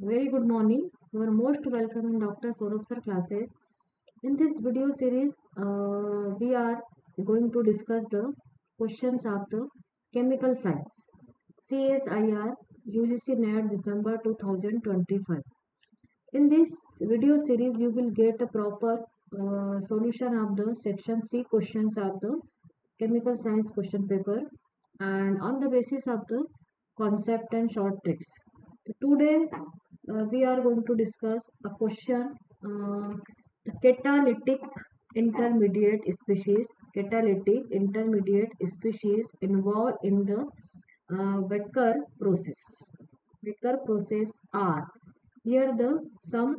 Very good morning. You are most welcome in Dr. Saurabh sir classes. In this video series, we are going to discuss the questions of the chemical science. CSIR UGC NET December 2025. In this video series, you will get a proper solution of the section C questions of the chemical science question paper, and on the basis of the concept and short tricks. Today, we are going to discuss a question, the catalytic intermediate species involved in the Wecker process. Wecker process are. Here the some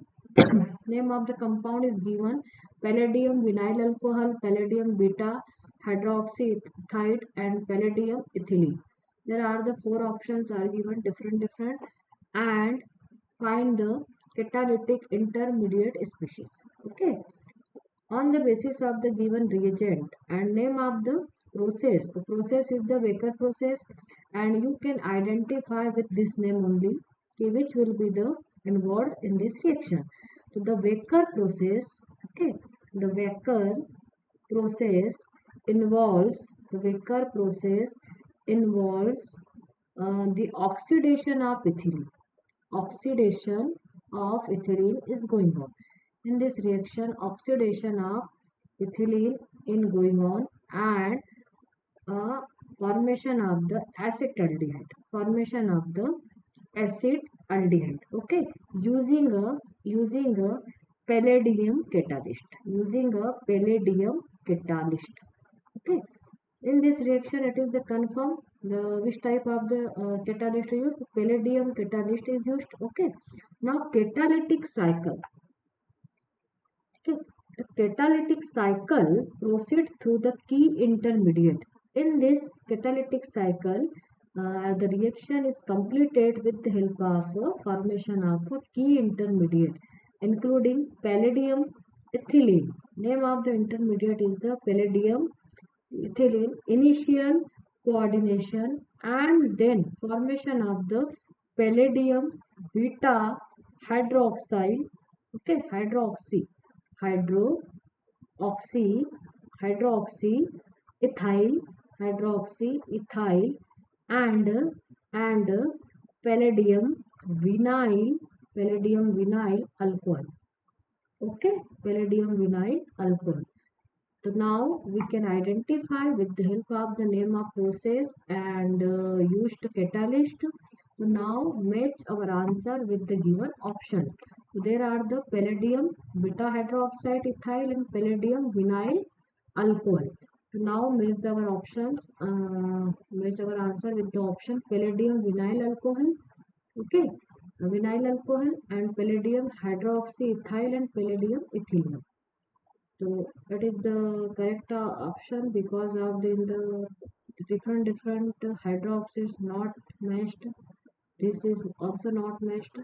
name of the compound is given: palladium vinyl alcohol, palladium beta hydroxyethide, and palladium ethylene. There are the four options are given different, and find the catalytic intermediate species. Okay, on the basis of the given reagent and name of the process. The process is the Wecker process, and you can identify with this name only, okay, which will be the involved in this reaction. So the Wecker process, okay, the Wecker process involves the oxidation of ethylene. Oxidation of ethylene is going on. In this reaction, oxidation of ethylene is going on, and formation of the acetaldehyde. Formation of the acid aldehyde. Okay, using a palladium catalyst. Using a palladium catalyst. Okay, in this reaction, it is the confirm the which type of the catalyst is used. Palladium catalyst is used. Okay, now catalytic cycle. Okay, the catalytic cycle proceeds through the key intermediate. In this catalytic cycle, the reaction is completed with the help of formation of a key intermediate, including palladium ethylene. Name of the intermediate is the palladium ethylene. Initial coordination and then formation of the palladium beta hydroxide. Okay, hydroxy hydroxy ethyl and and palladium vinyl alcohol. Okay, palladium vinyl alcohol. So now we can identify with the help of the name of process and used catalyst. So now match our answer with the given options. There are the palladium beta hydroxide ethyl and palladium vinyl alcohol. So now match our options. Match our answer with the option palladium vinyl alcohol. Okay, vinyl alcohol and palladium hydroxy ethyl and palladium ethylene. So that is the correct option, because of the different hydroxides not matched. This is also not matched.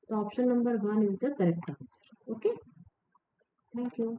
So option number 1 is the correct answer. Okay. Thank you.